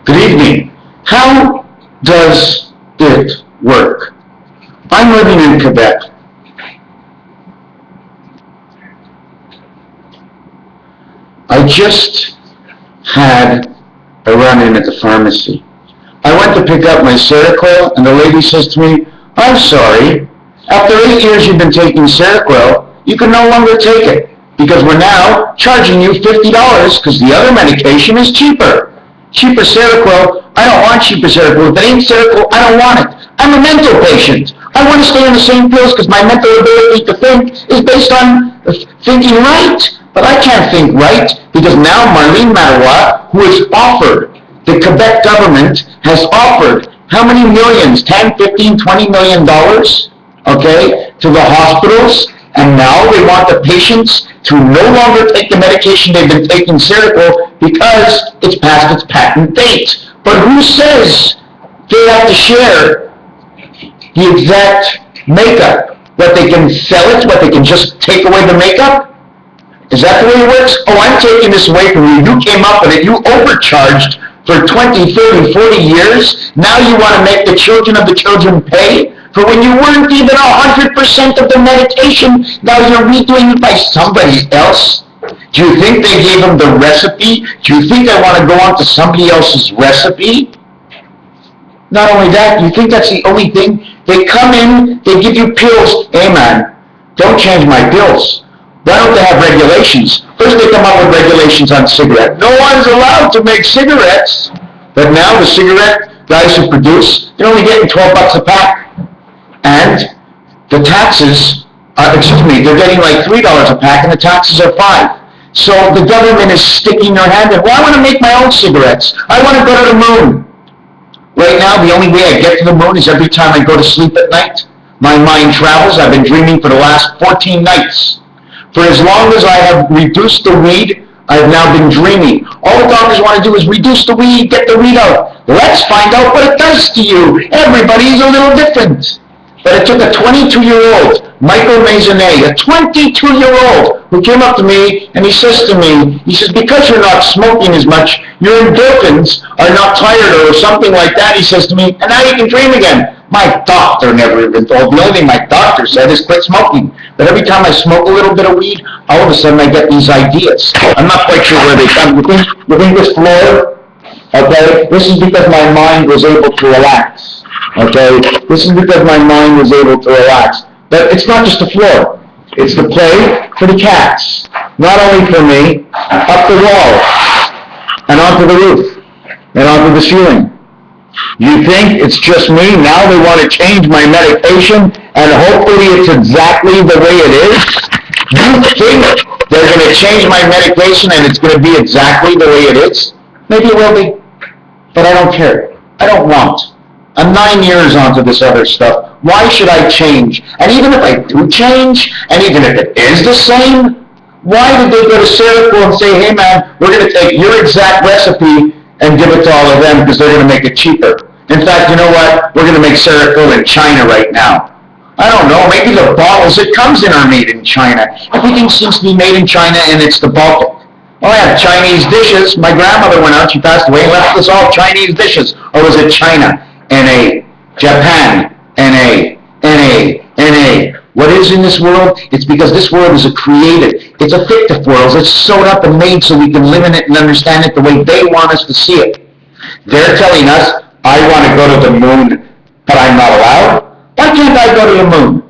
Good evening. How does it work? I'm living in Quebec. I just had a run-in at the pharmacy. I went to pick up my Seroquel, and the lady says to me, "I'm sorry, after 8 years you've been taking Seroquel, you can no longer take it, because we're now charging you $50 because the other medication is cheaper. Cheaper Seroquel, I don't want cheaper Seroquel. If it ain't Seroquel, I don't want it. I'm a mental patient. I want to stay on the same pills because my mental ability to think is based on thinking right. But I can't think right because now Marlene Marois, who is offered, the Quebec government has offered how many millions, 10, 15, 20 million dollars, okay, to the hospitals, and now they want the patients to no longer take the medication they've been taking, Seroquel, because it's past its patent date. But who says they have to share the exact makeup? What they can sell it, what they can just take away the makeup? Is that the way it works? Oh, I'm taking this away from you. You came up with it. You overcharged for 20, 30, 40 years. Now you want to make the children of the children pay for when you weren't even 100% of the medication. Now you're redoing it by somebody else. Do you think they gave them the recipe? Do you think I want to go on to somebody else's recipe? Not only that, you think that's the only thing? They come in, they give you pills. Hey man, don't change my pills. Why don't they have regulations? First they come up with regulations on cigarettes. No one's allowed to make cigarettes. But now the cigarette guys who produce, they're only getting 12 bucks a pack. And the taxes are, they're getting like $3 a pack and the taxes are $5. So the government is sticking their hand in. Well, I want to make my own cigarettes. I want to go to the moon. Right now, the only way I get to the moon is every time I go to sleep at night. My mind travels. I've been dreaming for the last 14 nights. For as long as I have reduced the weed, I've now been dreaming. All the doctors want to do is reduce the weed, get the weed out. Let's find out what it does to you. Everybody's a little different. But it took a 22-year-old, Michael Maisonnet, a 22-year-old, who came up to me and he says to me, he says, because you're not smoking as much, your endorphins are not tired or something like that, he says to me, and now you can dream again. My doctor never even told me. The only thing my doctor said is quit smoking. But every time I smoke a little bit of weed, all of a sudden I get these ideas. I'm not quite sure where they come. You think this floor? Okay, this is because my mind was able to relax. Okay, this is because my mind was able to relax. But it's not just the floor. It's the play for the cats. Not only for me, up the wall, and onto the roof, and onto the ceiling. You think it's just me? Now they want to change my medication, and hopefully it's exactly the way it is? You think they're going to change my medication and it's going to be exactly the way it is? Maybe it will be, but I don't care. I don't want. I'm 9 years onto this other stuff. Why should I change? And even if I do change, and even if it is the same, why did they go to Seroquel and say, hey man, we're going to take your exact recipe and give it to all of them because they're going to make it cheaper. In fact, you know what? We're going to make Seroquel in China right now. I don't know, maybe the bottles it comes in are made in China. Everything seems to be made in China and it's the Baltic. Oh, I have Chinese dishes. My grandmother went out, she passed away, and left us all Chinese dishes. Or was it China? N.A. Japan. N.A. N.A. N.A. What is in this world? It's because this world is a created. It's a fictive world. It's sewed up and made so we can live in it and understand it the way they want us to see it. They're telling us, I want to go to the moon, but I'm not allowed. Why can't I go to the moon?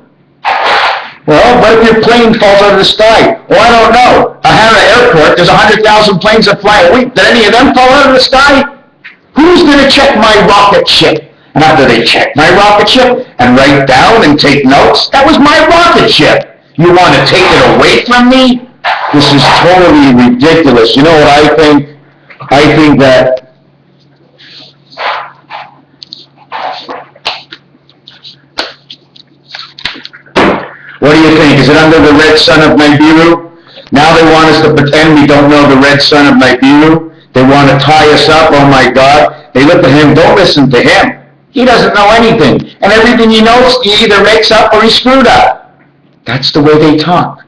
Well, what if your plane falls out of the sky? Oh, I don't know. At an airport, there's 100,000 planes that fly a week. Did any of them fall out of the sky? Who's going to check my rocket ship? And after they check my rocket ship and write down and take notes, that was my rocket ship. You want to take it away from me? This is totally ridiculous. You know what I think? I think that what do you think? Is it under the red sun of Nibiru? Now they want us to pretend we don't know the red sun of Nibiru. They want to tie us up. Oh my God. They look at him. Don't listen to him. He doesn't know anything. And everything he knows, he either makes up or he's screwed up. That's the way they talk.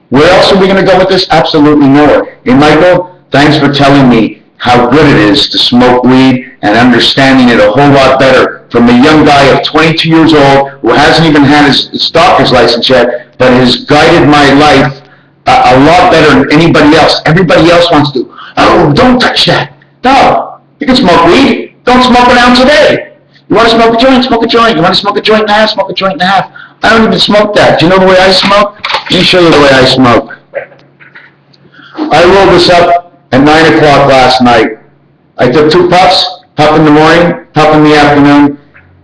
Where else are we going to go with this? Absolutely nowhere. Hey, Michael, thanks for telling me how good it is to smoke weed and understanding it a whole lot better from a young guy of 22 years old who hasn't even had his doctor's license yet, but has guided my life a lot better than anybody else. Everybody else wants to, oh, don't touch that. No, you can smoke weed. Don't smoke an ounce a day. You want to smoke a joint? Smoke a joint. You want to smoke a joint and a half? Smoke a joint and a half. I don't even smoke that. Do you know the way I smoke? Let me show you the way I smoke. I rolled this up at 9 o'clock last night. I took 2 puffs, puff in the morning, puff in the afternoon,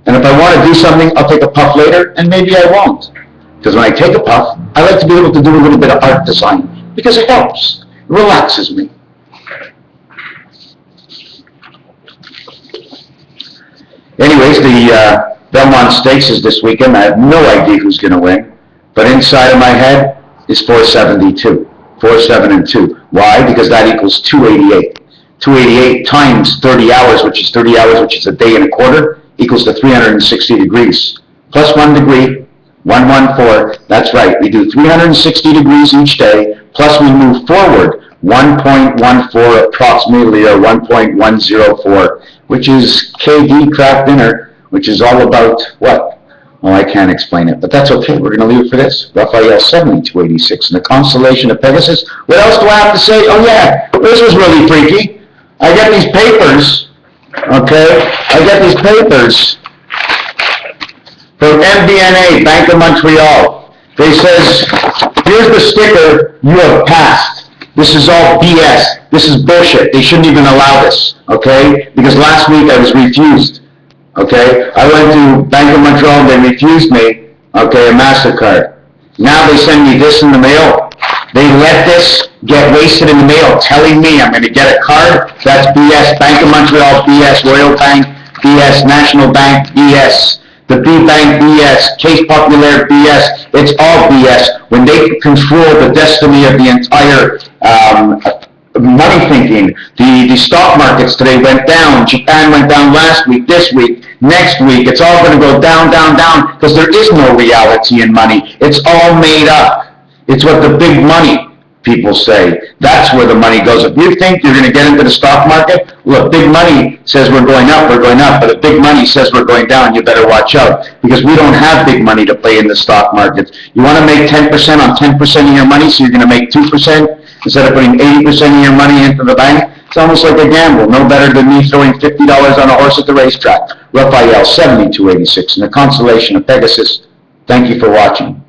and if I want to do something, I'll take a puff later, and maybe I won't. Because when I take a puff, I like to be able to do a little bit of art design, because it helps. It relaxes me. Anyways, the Belmont Stakes is this weekend. I have no idea who's going to win, but inside of my head is 472. 4, 7, and 2. Why? Because that equals 288. 288 times 30 hours, which is 30 hours, which is a day and a quarter, equals to 360 degrees. Plus 1 degree, 114. That's right. We do 360 degrees each day, plus we move forward 1.14 approximately, or 1.104, which is KD craft dinner, which is all about what? Oh, I can't explain it, but that's okay. We're going to leave it for this. Raphael 7286 in the constellation of Pegasus. What else do I have to say? Oh, yeah, this was really freaky. I get these papers, okay? I get these papers from MBNA, Bank of Montreal. They says, here's the sticker, you have passed. This is all BS. This is bullshit. They shouldn't even allow this, okay? Because last week I was refused. Okay, I went to Bank of Montreal and they refused me, okay, a MasterCard. Now they send me this in the mail. They let this get wasted in the mail telling me I'm going to get a card. That's BS. Bank of Montreal, BS. Royal Bank, BS. National Bank, BS. The B-Bank, BS. Case Populaire, BS. It's all BS. When they control the destiny of the entire money thinking. The stock markets today went down. Japan went down last week, this week, next week. It's all going to go down, down, down, because there is no reality in money. It's all made up. It's what the big money people say. That's where the money goes. If you think you're going to get into the stock market, look, big money says we're going up, but if big money says we're going down, you better watch out, because we don't have big money to play in the stock market. You want to make 10% on 10% of your money, so you're going to make 2%? Instead of putting 80% of your money into the bank, it's almost like a gamble. No better than me throwing $50 on a horse at the racetrack. Raphael 7286 in the constellation of Pegasus. Thank you for watching.